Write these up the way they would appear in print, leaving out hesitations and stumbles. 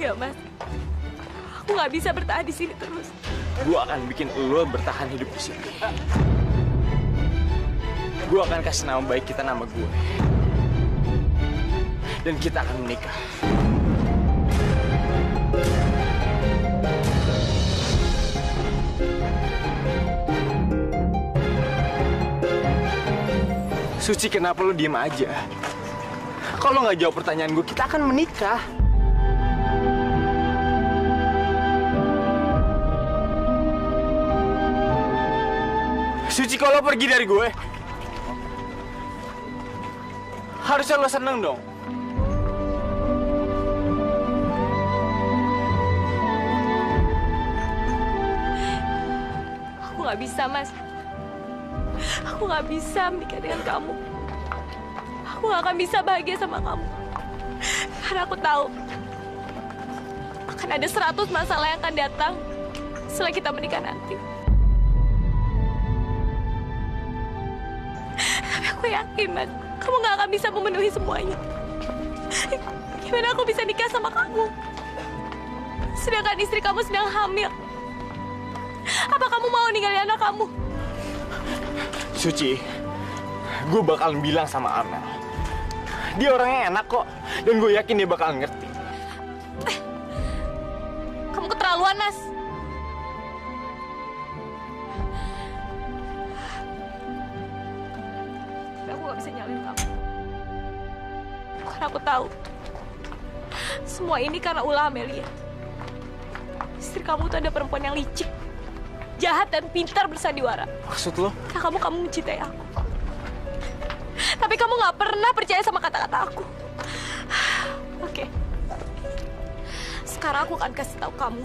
Enggak, Mas. Aku nggak bisa bertahan di sini terus. Gue akan bikin lo bertahan hidup di sini. Gue akan kasih nama baik kita nama gue. Dan kita akan menikah. Suci, kenapa lo diem aja? Kalau nggak jawab pertanyaan gue, kita akan menikah. Suci, kalau pergi dari gue, harusnya lo seneng dong. Aku nggak bisa, Mas. Aku nggak bisa menikah dengan kamu. Aku nggak akan bisa bahagia sama kamu. Karena aku tahu akan ada 100 masalah yang akan datang setelah kita menikah nanti. Tapi aku yakin, Mas, kamu nggak akan bisa memenuhi semuanya. Gimana aku bisa nikah sama kamu? Sedangkan istri kamu sedang hamil. Apa kamu mau ninggalin anak kamu? Suci, gue bakalan bilang sama Amel. Dia orangnya enak kok, dan gue yakin dia bakalan ngerti. Kamu keterlaluan, Mas. Tapi aku gak bisa nyalain kamu. Karena aku tahu semua ini karena ulah Amelia. Istri kamu tuh ada perempuan yang licik, jahat dan pintar bersandiwara. Maksud lo? Nah, kamu mencintai aku. Tapi kamu gak pernah percaya sama kata-kata aku. Oke. Sekarang aku akan kasih tahu kamu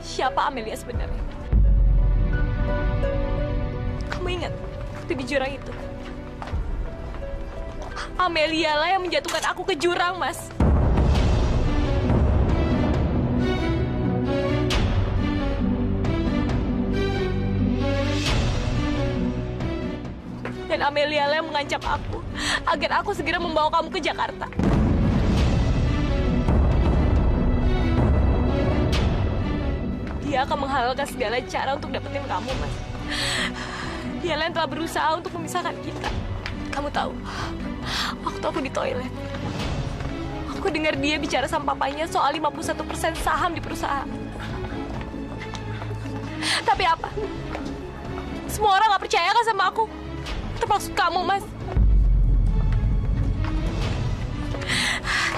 siapa Amelia sebenarnya. Kamu ingat waktu di jurang itu? Amelia lah yang menjatuhkan aku ke jurang, Mas. Dan Amelia lah yang mengancam aku agar aku segera membawa kamu ke Jakarta. Dia akan menghalalkan segala cara untuk dapetin kamu, Mas. Dia yang telah berusaha untuk memisahkan kita. Kamu tahu, waktu aku di toilet, aku dengar dia bicara sama papanya soal 51% saham di perusahaan. Tapi apa? Semua orang gak percaya kan sama aku? Termasuk kamu, Mas.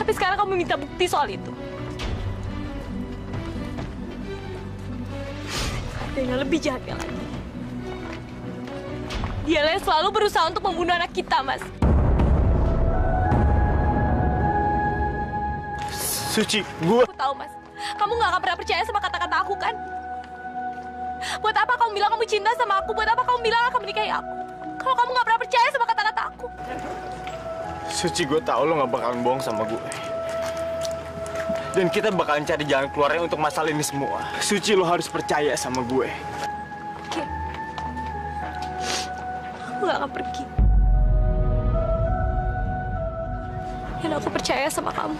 Tapi sekarang kamu minta bukti soal itu. Ada yang lebih jahatnya lagi. Dia yang selalu berusaha untuk membunuh anak kita, Mas. Suci, gue... Aku tahu, Mas. Kamu gak akan pernah percaya sama kata-kata aku, kan? Buat apa kamu bilang kamu cinta sama aku? Buat apa kamu bilang akan menikahi aku? Kalau kamu gak pernah percaya sama kata-kata aku. Suci, gue tahu lo gak bakalan bohong sama gue. Dan kita bakalan cari jalan keluarnya untuk masalah ini semua. Suci, lo harus percaya sama gue. Oke. Aku gak akan pergi. Dan aku percaya sama kamu.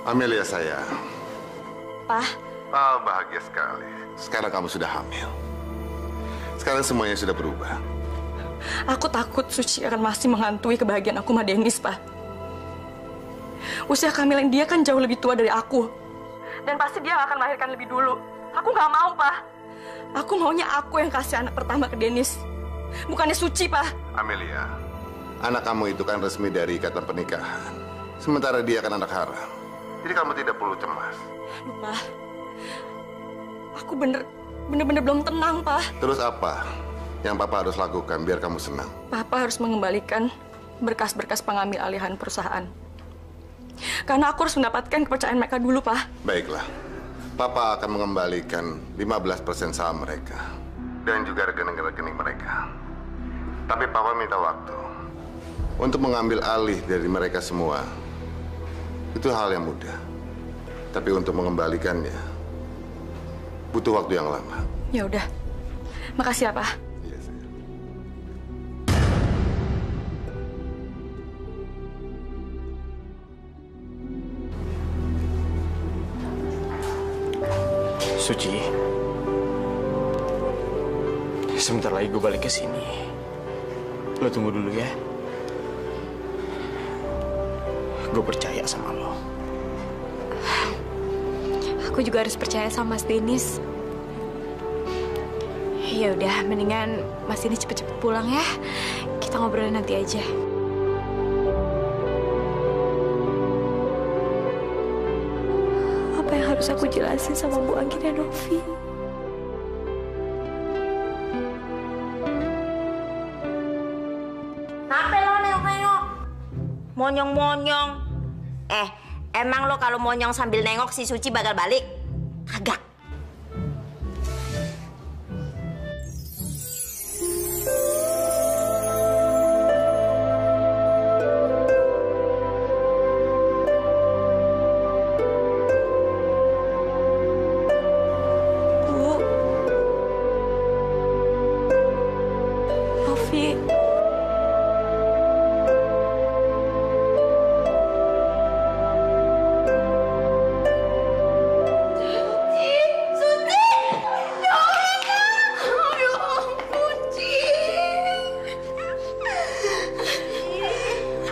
Amelia saya. Pak. Bahagia sekali. Sekarang kamu sudah hamil. Sekarang semuanya sudah berubah. Aku takut Suci akan masih menghantui kebahagiaan aku sama Dennis, Pak. Usia kehamilan dia kan jauh lebih tua dari aku. Dan pasti dia akan melahirkan lebih dulu. Aku nggak mau, Pak. Aku maunya aku yang kasih anak pertama ke Dennis. Bukannya Suci, Pak. Amelia, anak kamu itu kan resmi dari ikatan pernikahan. Sementara dia kan anak haram. Jadi kamu tidak perlu cemas. Aduh, Pak. Aku bener-bener belum tenang, Pak. Terus apa yang Papa harus lakukan biar kamu senang? Papa harus mengembalikan berkas-berkas pengambil alihan perusahaan. Karena aku harus mendapatkan kepercayaan mereka dulu, Pak. Baiklah. Papa akan mengembalikan 15% saham mereka. dan juga rekening-rekening mereka. Tapi Papa minta waktu untuk mengambil alih dari mereka semua. Itu hal yang mudah. Tapi untuk mengembalikannya butuh waktu yang lama. Ya udah. Makasih ya, Pak. Iya, sayang. Suci, sebentar lagi gue balik ke sini. Lo tunggu dulu ya. Gue percaya sama lo. Aku juga harus percaya sama Mas Denis. Ya udah, mendingan Mas Denis cepet-cepet pulang ya. Kita ngobrolin nanti aja. Apa yang harus aku jelasin sama Bu Anggi dan Novi? Apa lo nengok-nengok? Monyong-monyong. Emang lo kalau monyong sambil nengok si Suci bakal balik? Kagak. Bu. Novi.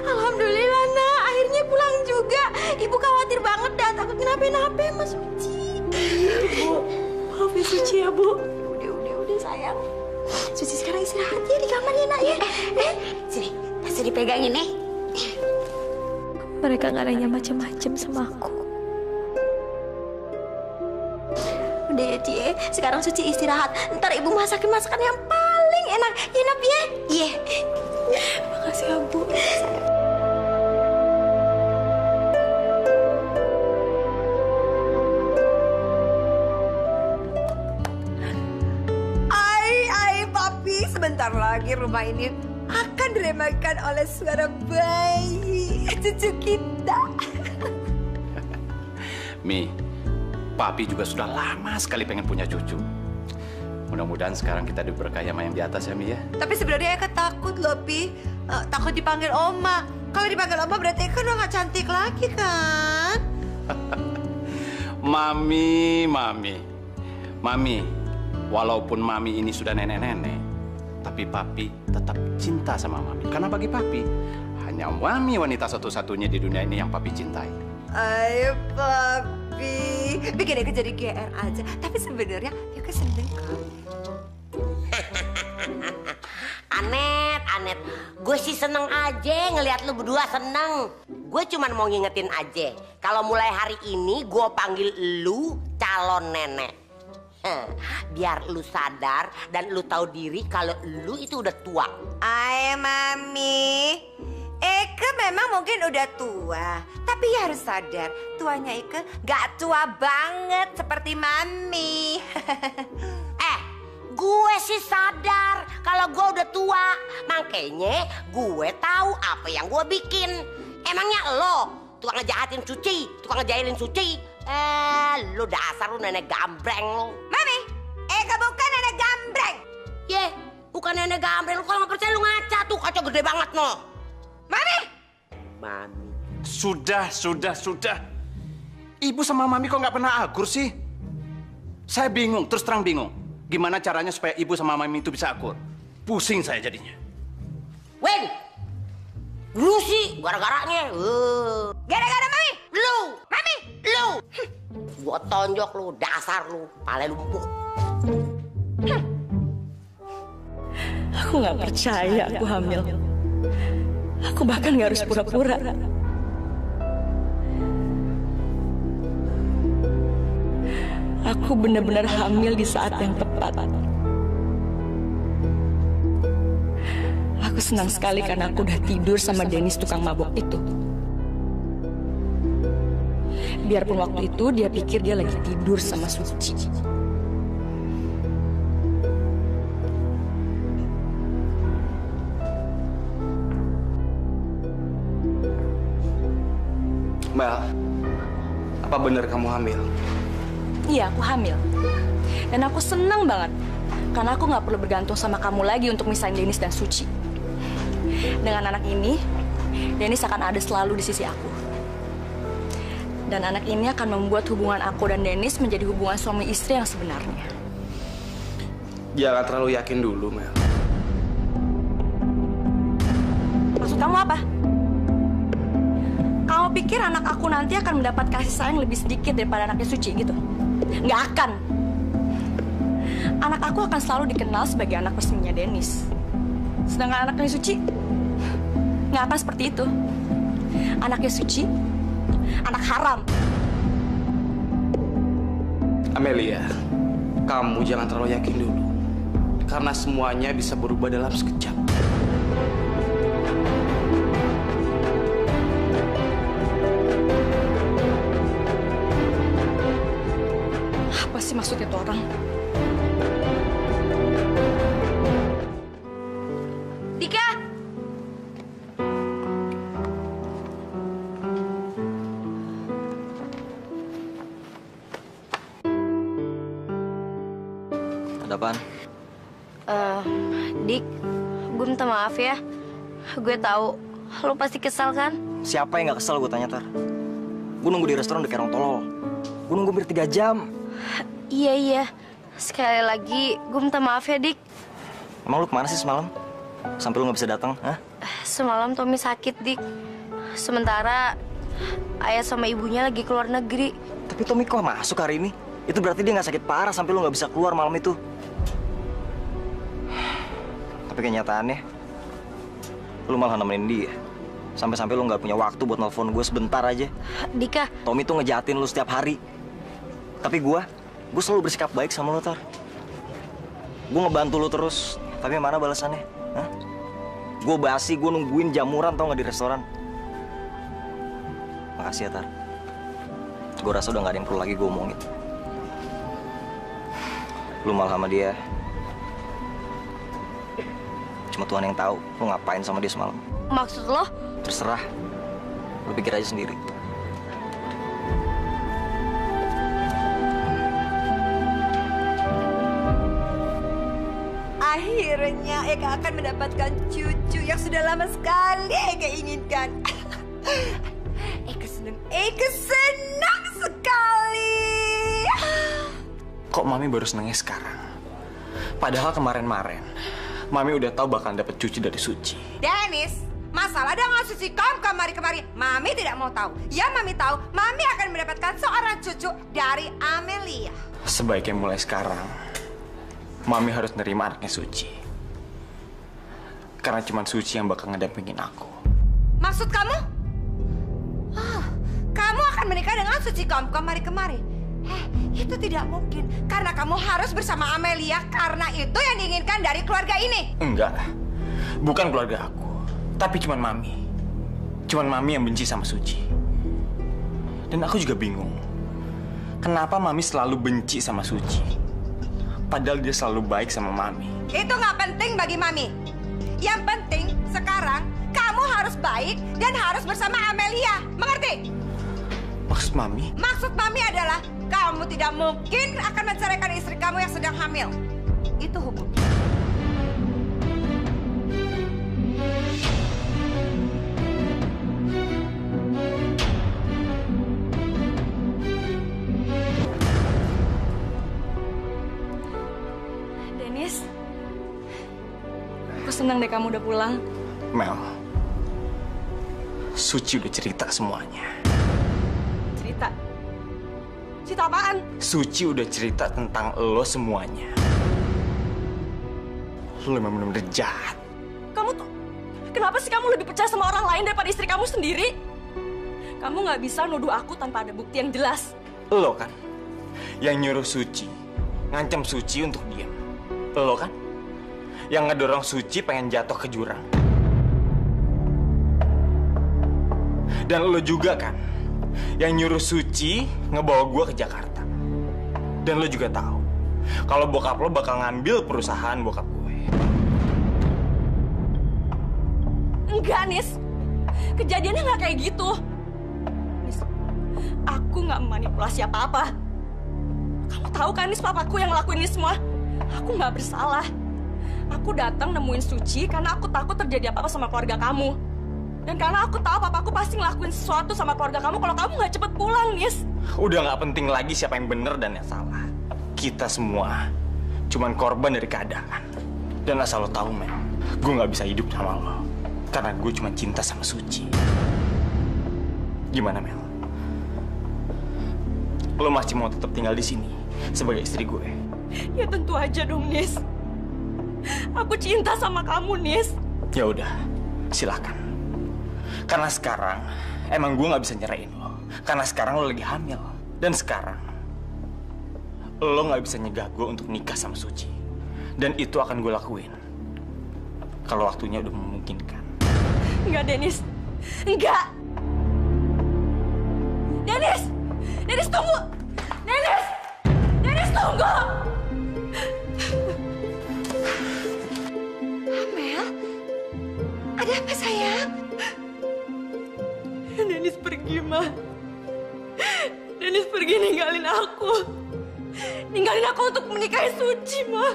Alhamdulillah, Nak. Akhirnya pulang juga. Ibu khawatir banget dah. Takut kenapa-napa, Mas Suci. Bu, maafin Suci ya, Bu. Udah, sayang. Suci sekarang istirahat ya di kamarnya, Nak, ya. Sini, tasnya dipegangin, nih. Mereka nggak nanya macam-macam sama aku. Udah ya, Cie. Sekarang Suci istirahat. Ntar ibu masakin masakan yang paling enak. Ya, Nak, ya? Iya. Makasih ya, Bu. Ai, papi, sebentar lagi rumah ini akan diremehkan oleh suara bayi cucu kita. Mi, papi juga sudah lama sekali pengen punya cucu. Mudah-mudahan sekarang kita diberkahi sama yang di atas ya, Mi ya. Tapi sebenarnya Eka takut loh, Pi. Takut dipanggil Oma. Kalau dipanggil Oma berarti Eka udah gak cantik lagi kan? Mami, walaupun Mami ini sudah nenek-nenek, tapi papi tetap cinta sama Mami. Karena bagi papi, hanya Mami wanita satu-satunya di dunia ini yang papi cintai. Ayo, papi. Bikin Eka jadi GR aja. Tapi sebenarnya Eka seneng kan? Anet, gue sih seneng aja ngelihat lu berdua seneng. Gue cuman mau ngingetin aja, kalau mulai hari ini gue panggil lu calon nenek. Biar lu sadar dan lu tahu diri kalau lu itu udah tua. Ay, Mami. Eka memang mungkin udah tua, tapi ya harus sadar, tuanya Eka gak tua banget seperti Mami. Gue sih sadar kalau gue udah tua. Makanya gue tahu apa yang gue bikin. Emangnya lo tukang ngejahatin Suci, tukang ngejailin Suci? Lu dasar lu nenek gambreng lu. Mami, Eka bukan nenek gambreng. Bukan nenek gambreng. Kalau nggak percaya lu ngaca tuh, kaca gede banget no. Mami. Sudah. Ibu sama Mami kok nggak pernah akur sih? Saya bingung, terus terang bingung. Gimana caranya supaya ibu sama Mami itu bisa akur? Pusing saya jadinya. Wen, lu sih gara-garanya. Gara-gara Mami. Mami, lu. Gua tonjok lu, dasar lu, pale lumpuh. Aku nggak percaya aku hamil. Aku bahkan nggak harus pura-pura. Aku benar-benar hamil di saat yang tepat. Aku senang sekali karena aku udah tidur sama Dennis tukang mabok itu. Biarpun waktu itu dia pikir dia lagi tidur sama Suci. Apa benar kamu hamil? Iya, aku hamil. Dan aku senang banget. Karena aku nggak perlu bergantung sama kamu lagi untuk misahin Dennis dan Suci. Dengan anak ini, Dennis akan ada selalu di sisi aku. Dan anak ini akan membuat hubungan aku dan Dennis menjadi hubungan suami istri yang sebenarnya. Jangan terlalu yakin dulu, Mel. Maksud kamu apa? Kamu pikir anak aku nanti akan mendapat kasih sayang lebih sedikit daripada anaknya Suci gitu? Nggak akan. Anak aku akan selalu dikenal sebagai anak resminya Dennis. Sedangkan anaknya Suci nggak akan seperti itu. Anaknya Suci, anak haram. Amelia, kamu jangan terlalu yakin dulu. Karena semuanya bisa berubah dalam sekejap. Apa sih maksudnya tuh orang? Dika! Ada apaan? Dik, gue minta maaf ya. Gue tahu lo pasti kesal kan? Siapa yang gak kesel gue tanya, Tar? Gue nunggu di restoran udah kayak orang tolol. Gue nunggu hampir 3 jam. Iya. Sekali lagi, gue minta maaf ya, Dik. Emang lu kemana sih semalam? Sampai lu gak bisa datang, hah? Semalam Tommy sakit, Dik. Sementara ayah sama ibunya lagi keluar negeri. Tapi Tommy kok masuk hari ini? Itu berarti dia gak sakit parah sampai lu gak bisa keluar malam itu. Tapi kenyataannya, lu malah nemenin dia. Sampai-sampai lu gak punya waktu buat nelfon gue sebentar aja. Dika. Tommy tuh ngejahatin lu setiap hari. Tapi gue selalu bersikap baik sama lu, Tar. Gue ngebantu lu terus. Tapi mana balasannya? Hah? Gue basi, gue nungguin jamuran tau gak di restoran. Makasih ya, Tar. Gue rasa udah gak ada yang perlu lagi gue omongin. Lu malah sama dia. Cuma Tuhan yang tahu lu ngapain sama dia semalam. Maksud lo? Terserah. Lu pikir aja sendiri. Akhirnya Eka akan mendapatkan cucu yang sudah lama sekali Eka inginkan. Eka senang sekali. Kok Mami baru senangnya sekarang? Padahal kemarin-kemarin Mami udah tahu bakal dapet cucu dari Suci. Dennis, masalah dengan Suci kemari-kemari. Mami tidak mau tahu. Ya Mami tahu, Mami akan mendapatkan seorang cucu dari Amelia. Sebaiknya mulai sekarang Mami harus nerima anaknya Suci. Karena cuma Suci yang bakal ngedampingin aku. Maksud kamu? Kamu akan menikah dengan Suci kemari-kemari. Itu tidak mungkin. Karena kamu harus bersama Amelia. Karena itu yang diinginkan dari keluarga ini. Enggak. Bukan keluarga aku. Tapi cuma Mami. Cuma Mami yang benci sama Suci. Dan aku juga bingung. Kenapa Mami selalu benci sama Suci? Padahal dia selalu baik sama Mami. Itu nggak penting bagi Mami. Yang penting sekarang kamu harus baik dan harus bersama Amelia. Mengerti? Maksud Mami? Maksud Mami adalah kamu tidak mungkin akan menceraikan istri kamu yang sedang hamil. Itu hukum. Dennis, aku senang deh kamu udah pulang. Mel, Suci udah cerita semuanya. Cerita? Cerita apaan? Suci udah cerita tentang lo semuanya. Lo memang benar-benar jahat. Kamu tuh, kenapa sih kamu lebih percaya sama orang lain daripada istri kamu sendiri? Kamu nggak bisa nuduh aku tanpa ada bukti yang jelas. Lo kan yang nyuruh Suci, ngancam Suci untuk diam. Lo kan yang ngedorong Suci pengen jatuh ke jurang. Dan lo juga kan yang nyuruh Suci ngebawa gue ke Jakarta. Dan lo juga tahu kalau bokap lo bakal ngambil perusahaan bokap gue. Enggak, Nis. Kejadiannya nggak kayak gitu. Nis, Aku nggak manipulasi apa-apa. Kamu tahu kan, Nis, papaku yang ngelakuin ini semua. Aku nggak bersalah. Aku datang nemuin Suci karena aku takut terjadi apa-apa sama keluarga kamu. Dan karena aku tahu papaku pasti ngelakuin sesuatu sama keluarga kamu kalau kamu nggak cepet pulang, Nis. Udah nggak penting lagi siapa yang benar dan yang salah. Kita semua cuman korban dari keadaan. Dan asal lo tahu, Mel, gue nggak bisa hidup sama lo karena gue cuma cinta sama Suci. Gimana, Mel? Lo masih mau tetap tinggal di sini sebagai istri gue? Ya tentu aja dong, Nis. Aku cinta sama kamu, Nis. Ya udah, silakan. Karena sekarang emang gue nggak bisa nyerahin lo. Karena sekarang lo lagi hamil. Dan sekarang lo nggak bisa nyegah gue untuk nikah sama Suci. Dan itu akan gue lakuin kalau waktunya udah memungkinkan. Enggak, Dennis. Enggak. Dennis! Dennis, tunggu! Dennis! Dennis, tunggu! Amel, ada apa sayang? Dennis pergi, Ma. Dennis pergi ninggalin aku. Ninggalin aku untuk menikahi Suci, Ma.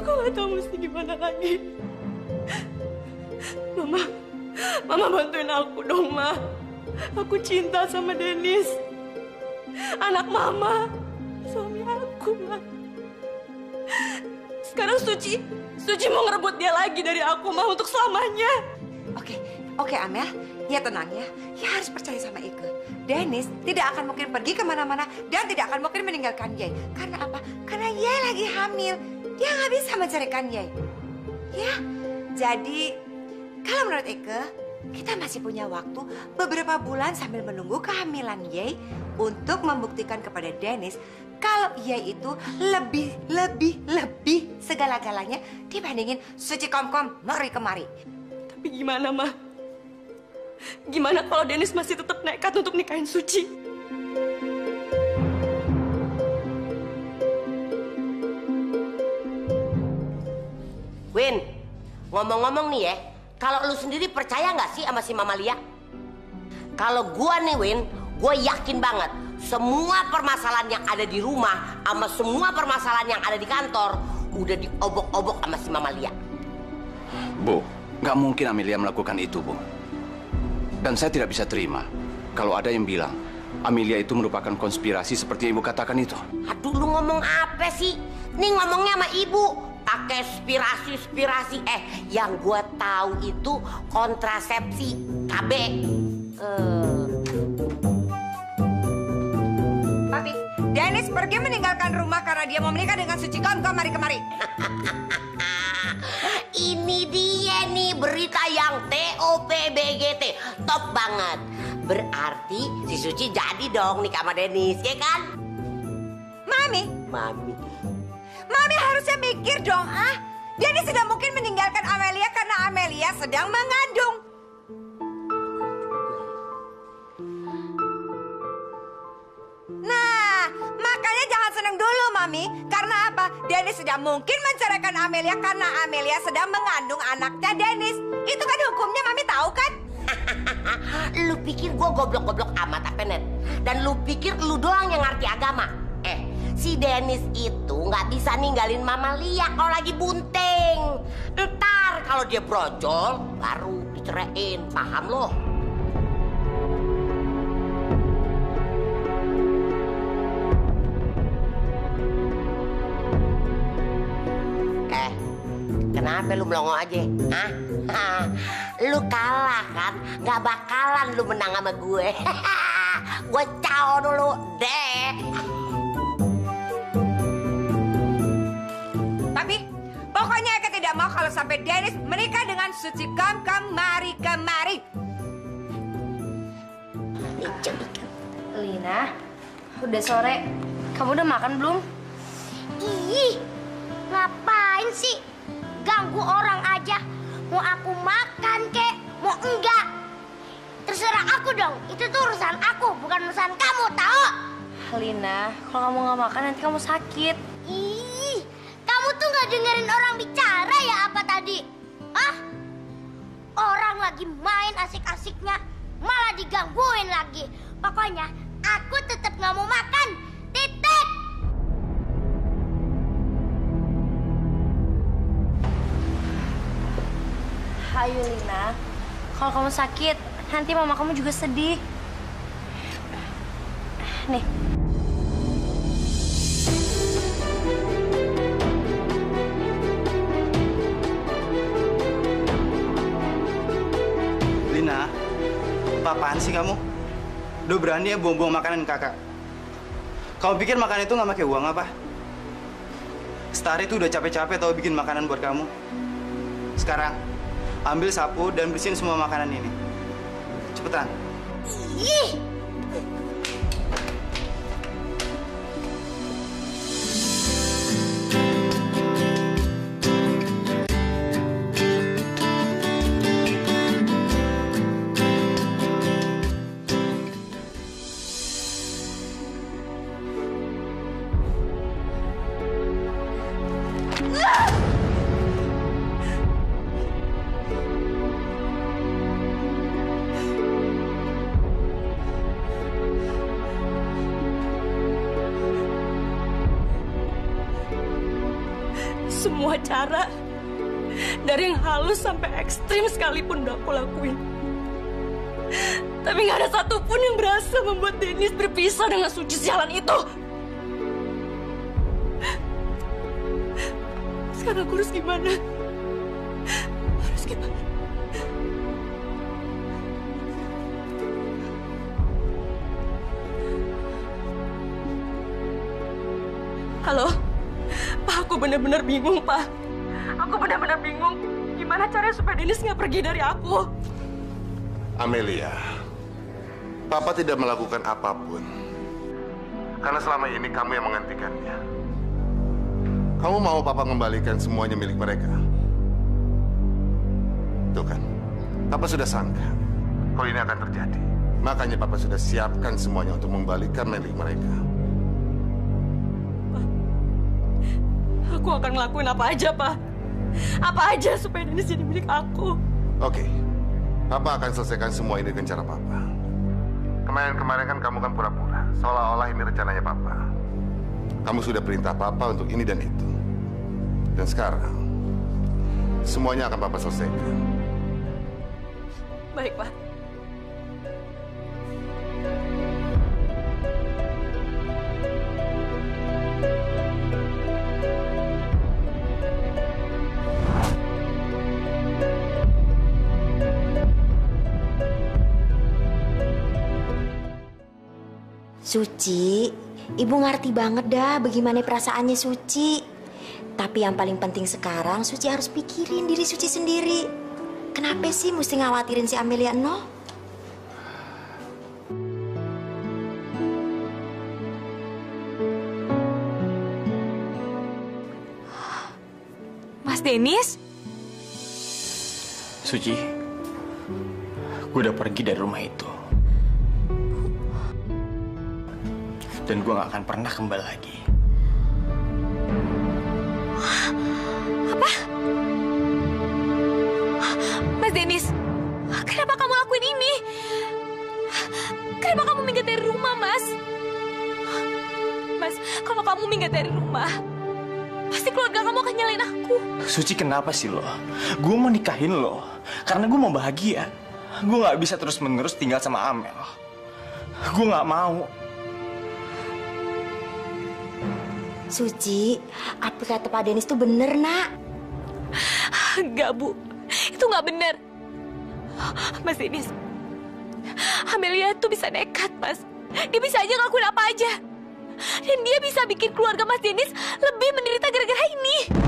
Aku gak tahu mesti gimana lagi. Mama bantuin aku dong, Ma. Aku cinta sama Dennis. Anak Mama. Suami aku, Ma. Sekarang Suci mau ngerebut dia lagi dari aku, Ma, untuk selamanya. Oke, Amel. Ya tenang ya. Ya harus percaya sama Ike. Dennis tidak akan mungkin pergi kemana-mana dan tidak akan mungkin meninggalkan Yai. Karena apa? Karena Yai lagi hamil. Dia nggak bisa menceraikan Yai. Ya, jadi kalau menurut Ike, kita masih punya waktu beberapa bulan sambil menunggu kehamilan Yai untuk membuktikan kepada Dennis kalau Yai itu lebih segala-galanya dibandingin Suci Komkom mari kemari. Tapi gimana, Ma? Gimana kalau Dennis masih tetap nekat untuk nikahin Suci? Win, ngomong-ngomong nih ya, kalau lu sendiri percaya nggak sih sama si Mama Lia? Kalau gua nih, Win, gua yakin banget semua permasalahan yang ada di rumah sama semua permasalahan yang ada di kantor udah diobok-obok sama si Mama Lia. Bu, nggak mungkin Amelia melakukan itu, Bu. Dan saya tidak bisa terima kalau ada yang bilang Amelia itu merupakan konspirasi seperti yang Ibu katakan itu. Aduh, lu ngomong apa sih? Nih ngomongnya sama Ibu. Pakai spirasi. Yang gue tahu itu kontrasepsi KB. Papi, Dennis pergi meninggalkan rumah karena dia mau menikah dengan Suci Komkom mari kemari. Ini dia nih berita yang TOPBGT, top banget. Berarti si Suci jadi dong nikah sama Dennis, ya kan? Mami harusnya mikir dong, Dennis tidak mungkin meninggalkan Amelia karena Amelia sedang mengandung. Nah, makanya jangan senang dulu, Mami. Karena apa? Dennis tidak mungkin menceraikan Amelia karena Amelia sedang mengandung anaknya Dennis. Itu kan hukumnya, Mami tahu kan? Lu pikir gue goblok-goblok amat apa, Net? Dan lu pikir lu doang yang ngerti agama? Si Dennis itu nggak bisa ninggalin Mama Lia kalau lagi bunting. Ntar kalau dia brojol, baru diceraiin. Paham lo? Kenapa lu melongo aja? Lu kalah kan? Gak bakalan lu menang sama gue. Gue cao dulu deh. Tapi pokoknya Eka tidak mau kalau sampai Dennis menikah dengan Suci Komkom mari kemari. Lina, udah sore. Kamu udah makan belum? Ih, ngapain sih? Ganggu orang aja. Mau aku makan kek, mau enggak. Terserah aku dong. Itu tuh urusan aku, bukan urusan kamu, tahu? Lina, kalau kamu nggak makan nanti kamu sakit. Ih, kamu tuh nggak dengerin orang bicara ya apa tadi? Orang lagi main asik-asiknya. malah digangguin lagi. Pokoknya aku tetap nggak mau makan. Titik. Ayo Lina, kalau kamu sakit, nanti mama kamu juga sedih. Nih. Lina, apaan sih kamu? Udah berani ya buang-buang makanan kakak? Kamu pikir makan itu nggak pakai uang apa? Stari tuh udah capek-capek tau bikin makanan buat kamu. Sekarang, ambil sapu dan bersihin semua makanan ini. Cepetan. Ih. Semua cara, dari yang halus sampai ekstrim sekalipun udah aku lakuin. Tapi nggak ada satupun yang berhasil membuat Dennis berpisah dengan Suci sialan itu. Sekarang aku harus gimana? Harus gimana? Halo? Pak, aku benar-benar bingung, Pak. Aku benar-benar bingung. Gimana caranya supaya Dennis nggak pergi dari aku? Amelia, Papa tidak melakukan apapun. Karena selama ini kamu yang menghentikannya. Kamu mau Papa kembalikan semuanya milik mereka? Tuh kan, Papa sudah sangka kalau ini akan terjadi. Makanya Papa sudah siapkan semuanya untuk membalikan milik mereka. Aku akan ngelakuin apa aja, Pak. Apa aja supaya Dennis jadi milik aku. Oke, Papa akan selesaikan semua ini dengan cara Papa. Kemarin kan kamu kan pura-pura, seolah-olah ini rencananya Papa. Kamu sudah perintah Papa untuk ini dan itu. Dan sekarang, semuanya akan Papa selesaikan. Baik, Pak. Suci, Ibu ngerti banget dah bagaimana perasaannya Suci. Tapi yang paling penting sekarang, Suci harus pikirin diri Suci sendiri. Kenapa sih mesti ngawatirin si Amelia no? Mas Dennis? Suci, gue udah pergi dari rumah itu. Dan gue gak akan pernah kembali lagi. Apa? Mas Dennis, kenapa kamu lakuin ini? Kenapa kamu minggat dari rumah, Mas? Mas, kalau kamu minggat dari rumah, pasti keluarga kamu akan nyalain aku. Suci, kenapa sih lo? Gue mau nikahin lo karena gue mau bahagia. Gue gak bisa terus-menerus tinggal sama Amel. Gue gak mau. Suci, apa kata Pak Dennis tuh bener, Nak? Enggak, Bu. Itu nggak benar. Mas Dennis, Amelia tuh bisa nekat, Mas. Dia bisa aja ngelakuin apa aja. Dan dia bisa bikin keluarga Mas Dennis lebih menderita gara-gara ini.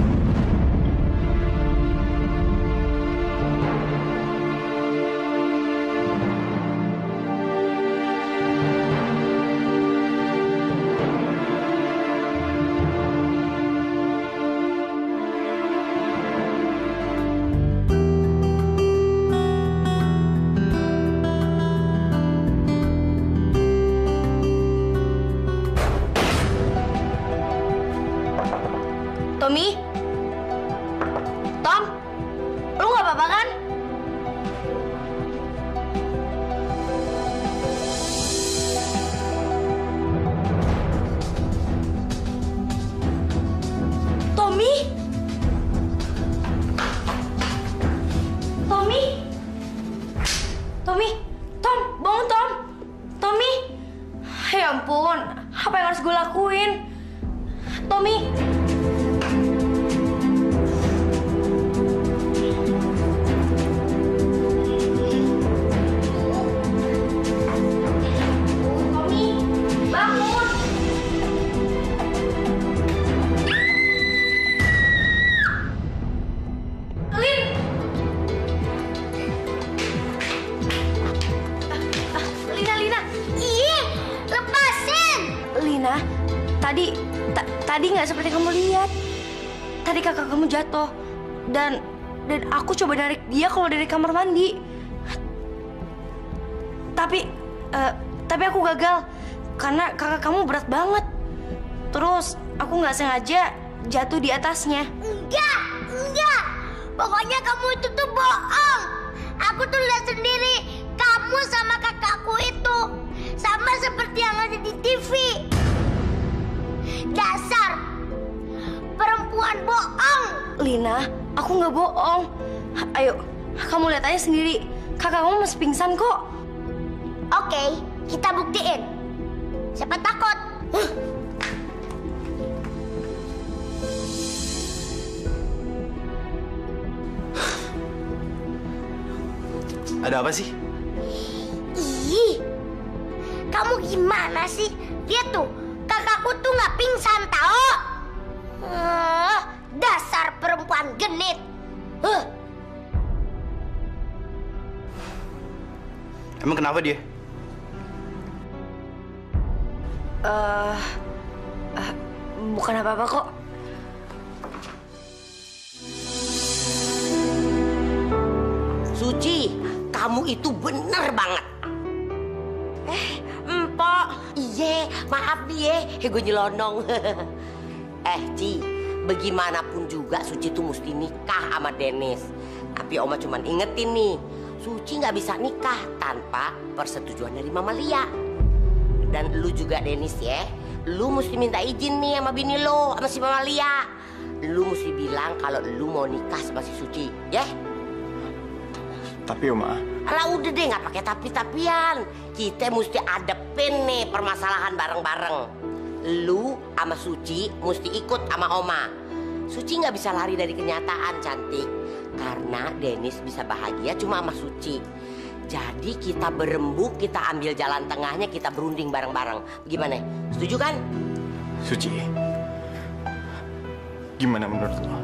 Tommy? Tom? Lu gak apa-apa kan? Tommy? Tommy? Tommy? Tom, bangun Tom! Tommy? Ya ampun, apa yang harus gue lakuin? Tommy? Tommy, bangun! Lin! Lina! Ih, lepasin! Lina, tadi nggak seperti kamu lihat. Tadi kakak kamu jatuh dan aku coba narik dia keluar dari kamar mandi. Tapi aku gagal karena kakak kamu berat banget. Terus aku nggak sengaja jatuh di atasnya. Enggak! Pokoknya kamu itu tuh bohong. Aku tuh lihat sendiri kamu sama kakakku itu sama seperti yang ada di TV. Dasar perempuan bohong. Lina, aku nggak bohong. Ayo, kamu lihat aja sendiri. Kakak kamu masih pingsan kok. Oke, kita buktiin. Siapa takut? Ada apa sih? Ih, kamu gimana sih? Lihat tuh, kakakku tuh nggak pingsan tau? Dasar perempuan genit. Emang kenapa dia? Bukan apa-apa kok. Suci, kamu itu bener banget. Empok. Iya, maaf nih gue nyelonong. Ci, bagaimanapun juga Suci tuh mesti nikah sama Dennis. Tapi Oma cuman ingetin nih, Suci nggak bisa nikah tanpa persetujuan dari Mama Lia. Dan lu juga Dennis ya, lu mesti minta izin nih sama bini lo, sama si Mama Lia. Lu mesti bilang kalau lu mau nikah sama si Suci, ya? Tapi Oma, alah udah deh, nggak pakai tapi-tapian. Kita mesti adepin nih permasalahan bareng-bareng. Lu sama Suci mesti ikut sama Oma. Suci nggak bisa lari dari kenyataan, cantik. Karena Dennis bisa bahagia cuma sama Suci. Jadi kita berembuk, kita ambil jalan tengahnya, kita berunding bareng-bareng. Gimana? Setuju kan? Suci, gimana menurut lo?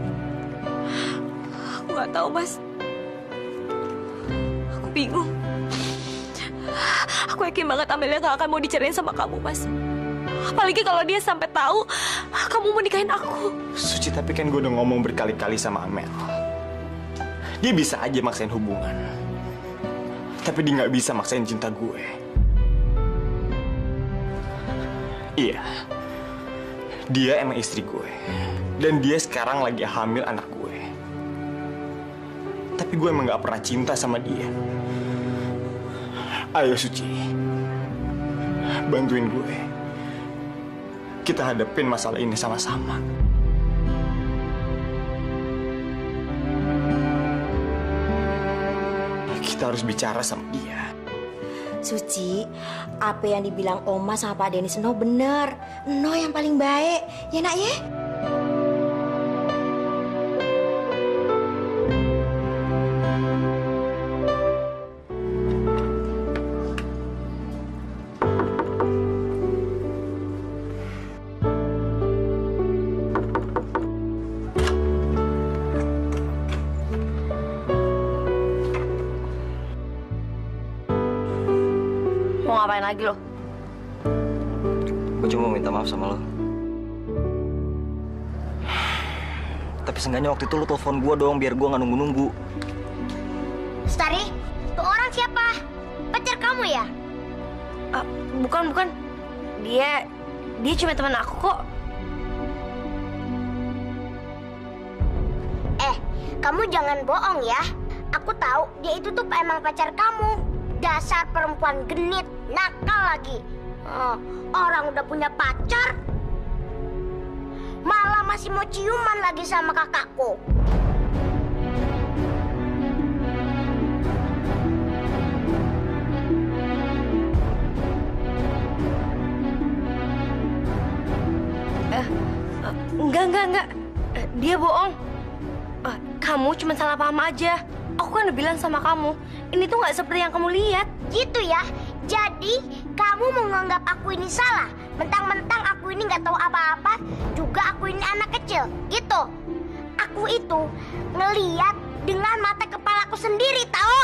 Aku nggak tahu, Mas. Aku bingung. Aku yakin banget Amelia gak akan mau dicerain sama kamu, Mas. Apalagi kalau dia sampai tahu kamu mau nikahin aku. Suci, tapi kan gue udah ngomong berkali-kali sama Amel. Dia bisa aja maksain hubungan. Tapi dia nggak bisa maksain cinta gue. Iya. Dia emang istri gue. Dan dia sekarang lagi hamil anak gue. Tapi gue emang nggak pernah cinta sama dia. Ayo Suci, bantuin gue. Kita hadapin masalah ini sama-sama. Kita harus bicara sama dia. Suci, apa yang dibilang Oma sama Pak Dennis No bener. No yang paling baik, ya nak ya? Mau ngapain lagi lo? Gue cuma minta maaf sama lo. Tapi seenggaknya waktu itu lo telepon gue dong biar gue nggak nunggu-nunggu. Stari, tuh orang siapa? Pacar kamu ya? Bukan. Dia cuma teman aku kok. Kamu jangan bohong ya. Aku tahu dia itu tuh emang pacar kamu. Dasar perempuan genit, nakal lagi. Orang udah punya pacar, malah masih mau ciuman lagi sama kakakku. Enggak. Dia bohong. Kamu cuma salah paham aja. Aku kan udah bilang sama kamu, ini tuh nggak seperti yang kamu lihat. Gitu ya? Jadi kamu menganggap aku ini salah? Mentang-mentang aku ini nggak tahu apa-apa, juga aku ini anak kecil, gitu? Aku itu ngeliat dengan mata kepalaku sendiri, tahu?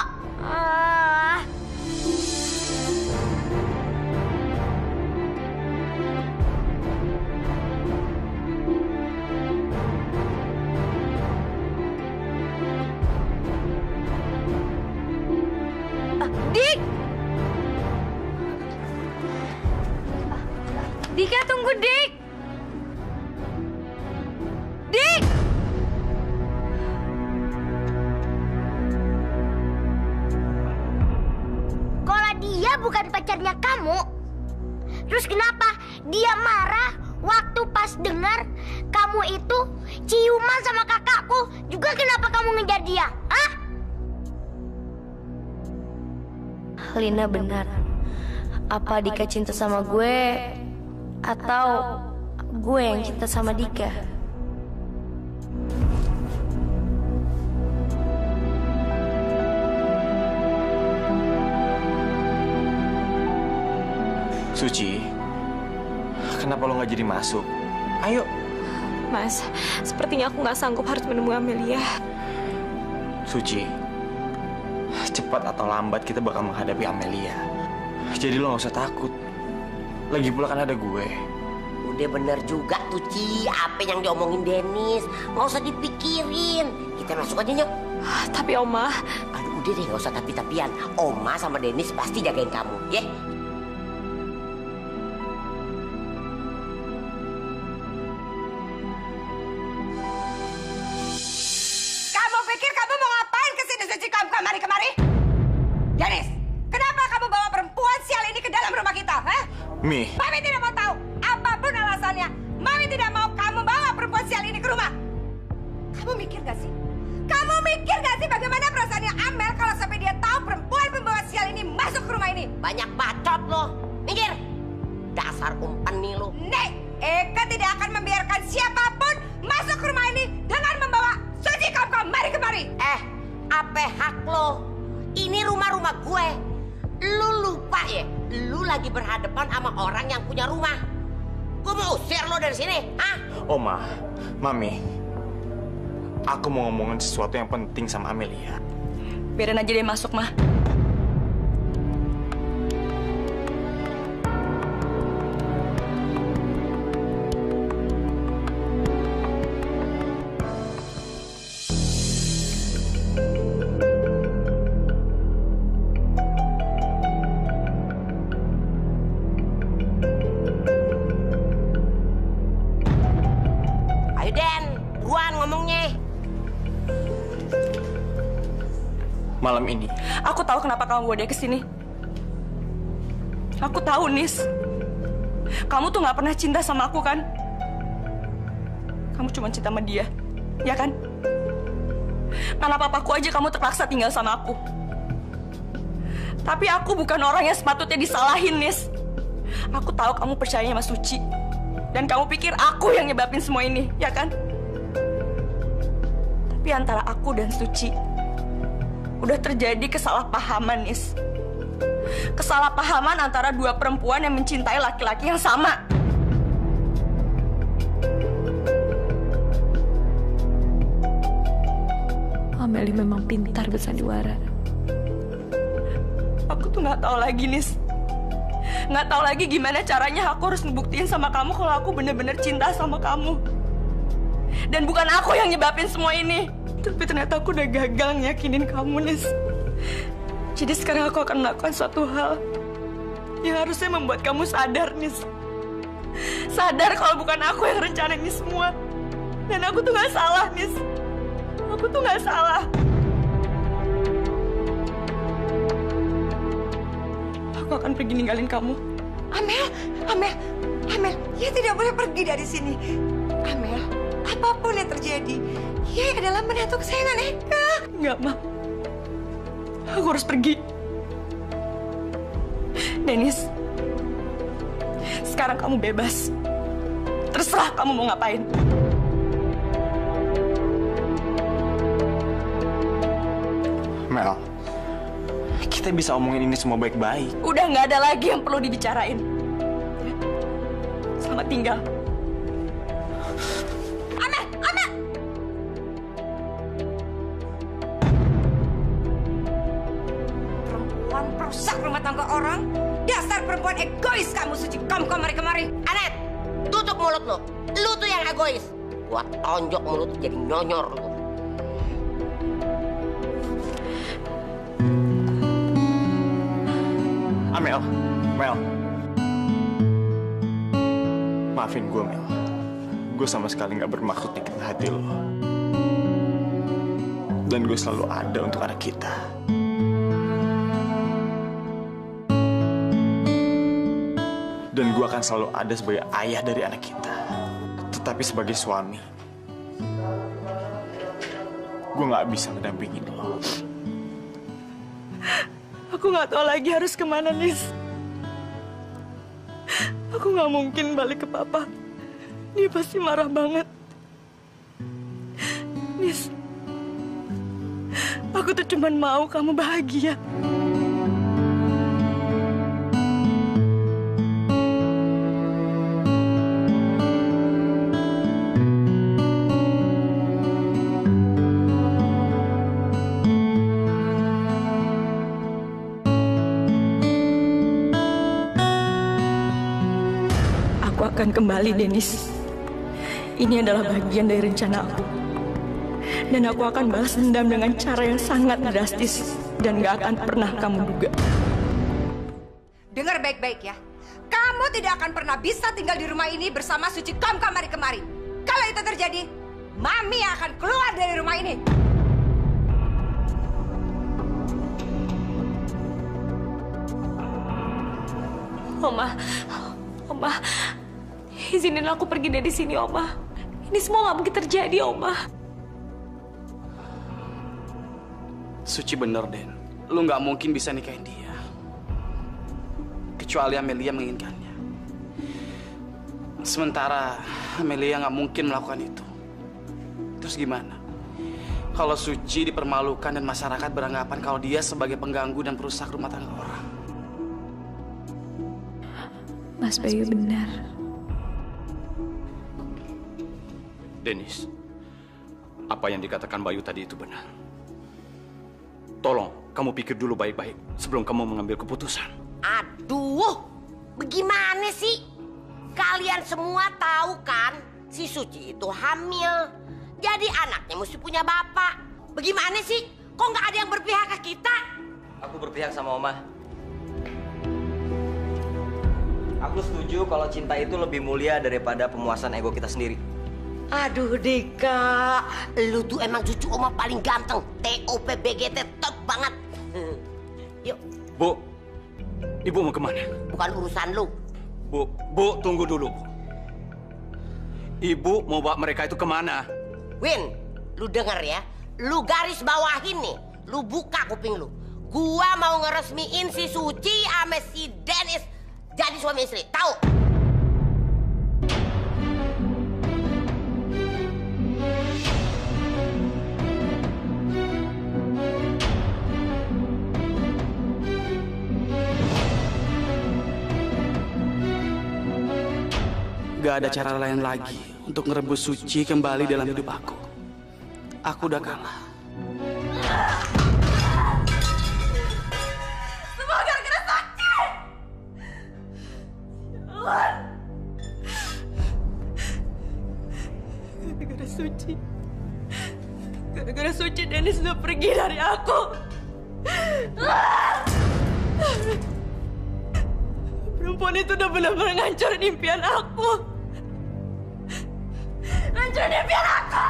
Dik! Dika, tunggu, Dik! Dik! Kalau dia bukan pacarnya kamu, terus kenapa dia marah waktu pas dengar kamu itu ciuman sama kakakku? Juga kenapa kamu ngejar dia? Hah? Lina benar. Apa Dika cinta sama gue atau gue yang cinta sama Dika? Suci, kenapa lo nggak jadi masuk? Ayo. Mas, sepertinya aku nggak sanggup harus menemui Amelia. Suci, cepat atau lambat kita bakal menghadapi Amelia. Jadi lo nggak usah takut. Lagi pula kan ada gue. Udah bener juga tuh, Ci. Apa yang diomongin Dennis? Nggak usah dipikirin. Kita masuk aja, Nyok. Tapi Oma... Aduh, udah deh, nggak usah tapi-tapian. Oma sama Dennis pasti jagain kamu, ya? Kamu pikir kamu mau ngapain kesini, Suci? Kamu kemari-kemari? Dennis, kenapa kamu bawa perempuan sial ini ke dalam rumah kita? Mi. Mami tidak mau tahu. Apapun alasannya, Mami tidak mau kamu bawa perempuan sial ini ke rumah. Kamu mikir gak sih? Kamu mikir gak sih bagaimana perasaannya Amel kalau sampai dia tahu perempuan pembawa sial ini masuk ke rumah ini? Banyak bacot lo. Mikir. Dasar umpan nih lo. Nek, Eka tidak akan membiarkan siapapun masuk ke rumah ini dengan membawa Suci. Kamu mari kemari. Apa hak lo? Ini rumah-rumah gue. Lu lupa ya? Lu lagi berhadapan sama orang yang punya rumah. Gue mau usir lo dari sini, ah? Oma, Mami, aku mau ngomongin sesuatu yang penting sama Amelia. Biarin aja dia masuk, Mah. Ayo Den, buruan ngomongnya. Malam ini. Aku tahu kenapa kamu bawa dia ke sini. Aku tahu, Nis. Kamu tuh nggak pernah cinta sama aku, kan? Kamu cuma cinta sama dia, ya kan? Karena papaku aja kamu terpaksa tinggal sama aku. Tapi aku bukan orang yang sepatutnya disalahin, Nis. Aku tahu kamu percaya sama Suci. Dan kamu pikir aku yang nyebabin semua ini, ya kan? Tapi antara aku dan Suci udah terjadi kesalahpahaman, Nis. Kesalahpahaman antara dua perempuan yang mencintai laki-laki yang sama. Ameli memang pintar bersandiwara. Aku tuh nggak tahu lagi, Nis. Nggak tahu lagi gimana caranya aku harus ngebuktiin sama kamu kalau aku bener-bener cinta sama kamu. Dan bukan aku yang nyebabin semua ini. Tapi ternyata aku udah gagal ngeyakinin kamu, Nis. Jadi sekarang aku akan melakukan suatu hal yang harusnya membuat kamu sadar, Nis. Sadar kalau bukan aku yang rencanain ini semua. Dan aku tuh nggak salah, Nis. Aku tuh nggak salah. Aku akan pergi ninggalin kamu. Amel, dia tidak boleh pergi dari sini. Amel, yang terjadi. Yai adalah menantu kesayangan Eka. Enggak, Ma. Aku harus pergi. Dennis, sekarang kamu bebas. Terserah kamu mau ngapain. Mel, kita bisa omongin ini semua baik-baik. Udah nggak ada lagi yang perlu dibicarain. Selamat tinggal. Amel, Amel! Perempuan perusak rumah tangga orang. Dasar perempuan egois kamu, Suci. Kamu kemari-kemari. Anet, tutup mulut lo. Lu tuh yang egois. Gua tonjok mulut jadi nyonyor lu. Mel, maafin gue, Mel. Gue sama sekali nggak bermaksud nyakitin hati lo. Dan gue selalu ada untuk anak kita. Dan gue akan selalu ada sebagai ayah dari anak kita. Tetapi sebagai suami, gue nggak bisa ngedampingin lo. Aku nggak tahu lagi harus kemana, Nis. Aku nggak mungkin balik ke Papa. Dia pasti marah banget. Nis, aku tuh cuma mau kamu bahagia. Akan kembali, Dennis. Ini adalah bagian dari rencana aku. Dan aku akan balas dendam dengan cara yang sangat drastis dan gak akan pernah kamu duga. Dengar baik-baik ya. Kamu tidak akan pernah bisa tinggal di rumah ini bersama Suci Kamu kemari-kemari. Kalau itu terjadi, Mami akan keluar dari rumah ini. Oma, izinin aku pergi dari sini, Oma. Ini semua nggak mungkin terjadi, Oma. Suci bener, Den. Lu nggak mungkin bisa nikahin dia. Kecuali Amelia menginginkannya. Sementara Amelia nggak mungkin melakukan itu. Terus gimana? Kalau Suci dipermalukan dan masyarakat beranggapan kalau dia sebagai pengganggu dan perusak rumah tangga orang. Mas Bayu benar. Dennis, apa yang dikatakan Bayu tadi itu benar. Tolong, kamu pikir dulu baik-baik sebelum kamu mengambil keputusan. Aduh, bagaimana sih? Kalian semua tahu kan, si Suci itu hamil. Jadi anaknya mesti punya bapak. Bagaimana sih? Kok nggak ada yang berpihak ke kita? Aku berpihak sama Oma. Aku setuju kalau cinta itu lebih mulia daripada pemuasan ego kita sendiri. Aduh Dika, lu tuh emang cucu Oma paling ganteng. TOP BGT top banget. Yuk. Bu, Ibu mau kemana? Bukan urusan lu. Bu, tunggu dulu. Ibu mau bawa mereka itu kemana? Win, lu denger ya. Lu garis bawahin nih. Lu buka kuping lu. Gua mau ngeresmiin si Suci sama si Dennis jadi suami istri. Tahu? Gak ada cara lain lagi untuk ngerebut Suci kembali dalam hidup aku. Aku udah kalah. Semua gara-gara Suci! Gara-gara Suci. Gara-gara Suci, Dennis udah pergi dari aku. Perempuan itu udah benar-benar ngancurin impian aku. Ngancurin impian aku!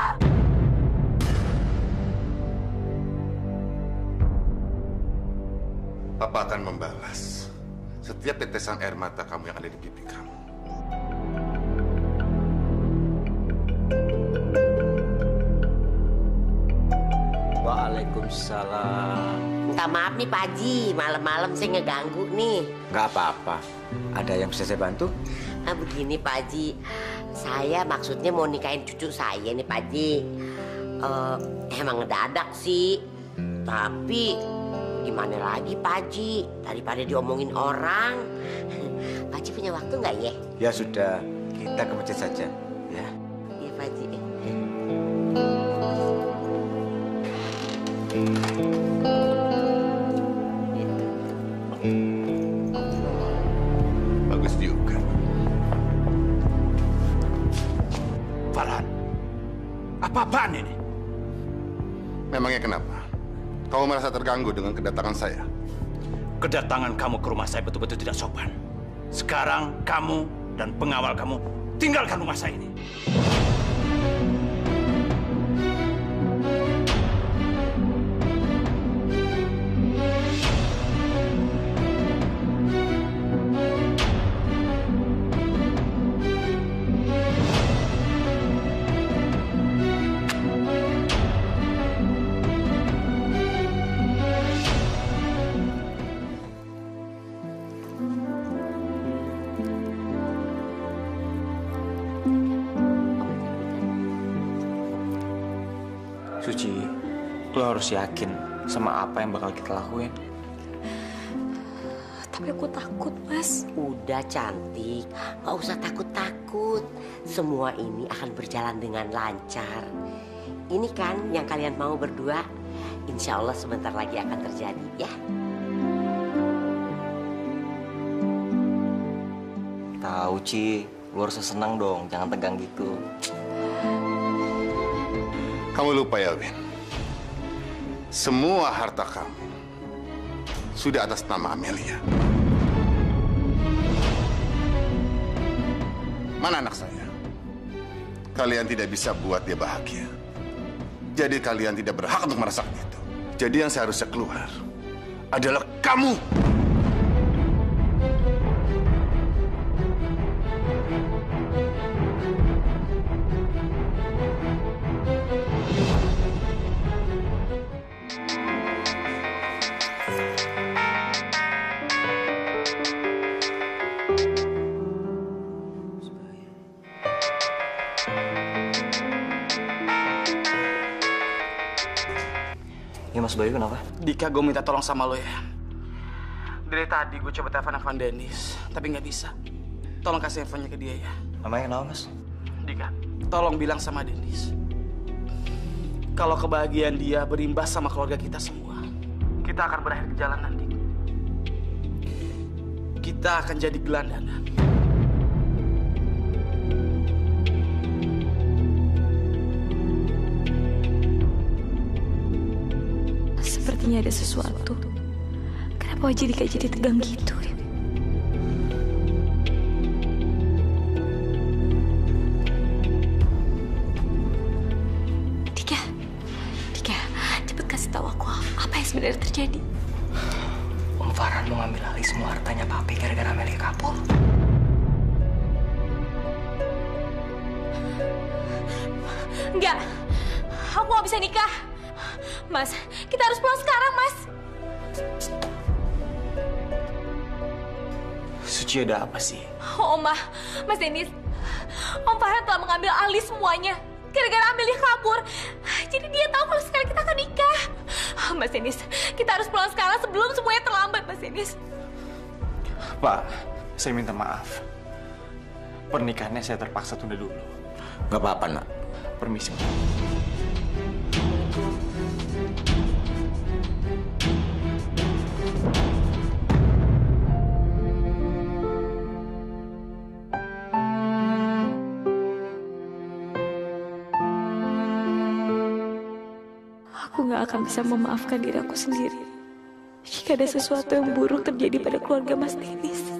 Papa akan membalas setiap tetesan air mata kamu yang ada di pipi kamu. Waalaikumsalam. Minta maaf nih Pak Haji, malam-malam saya ngeganggu nih. Gak apa-apa. Ada yang bisa saya bantu? Nah begini Pak Haji, saya maksudnya mau nikahin cucu saya nih Pak Haji. Emang ngedadak sih, tapi gimana lagi Pak Haji, daripada diomongin orang. Pak Haji punya waktu nggak ya? Ya sudah, kita ke masjid saja, ya. Iya Pak Haji. Bagus juga. Farhan, apa-apaan ini? Memangnya kenapa? Kamu merasa terganggu dengan kedatangan saya? Kedatangan kamu ke rumah saya betul-betul tidak sopan. Sekarang kamu dan pengawal kamu tinggalkan rumah saya ini. Suci, lo harus yakin sama apa yang bakal kita lakuin. Tapi aku takut, Mas. Udah cantik, gak usah takut-takut. Semua ini akan berjalan dengan lancar. Ini kan yang kalian mau berdua, insya Allah sebentar lagi akan terjadi ya. Tahu Ci, lu harus senang dong, jangan tegang gitu. Kamu lupa ya, Win. Semua harta kamu sudah atas nama Amelia. Mana anak saya? Kalian tidak bisa buat dia bahagia. Jadi kalian tidak berhak untuk merasakan itu. Jadi yang seharusnya keluar adalah kamu. Ya Mas Bayu kenapa? Dika, gue minta tolong sama lo ya. Dari tadi gue coba telepon Evan Dennis, tapi nggak bisa. Tolong kasih handphonenya ke dia ya. Namanya kenapa Mas? Dika, tolong bilang sama Dennis. Kalau kebahagiaan dia berimbas sama keluarga kita semua, kita akan berakhir ke jalan nanti. Kita akan jadi gelandangan. Sepertinya ada sesuatu. Kenapa wajah Dika jadi tegang gitu ya? Dika, cepet kasih tahu aku apa yang sebenarnya terjadi. Om Farhan mau ngambil alih semua hartanya Papi gara-gara Amelia kabur. Enggak, aku gak bisa nikah. Mas, kita harus pulang sekarang, Mas. Suci, ada apa sih? Oh, Oma, Mas Dennis, Om Farhan telah mengambil alih semuanya. Gara-gara Amelia kabur. Jadi dia tahu kalau sekarang kita akan nikah. Mas Dennis, kita harus pulang sekarang sebelum semuanya terlambat, Mas Dennis. Pak, saya minta maaf. Pernikahannya saya terpaksa tunda dulu. Gak apa-apa, Nak. Permisi. Aku gak akan bisa memaafkan diri aku sendiri jika ada sesuatu yang buruk terjadi pada keluarga Mas Dennis.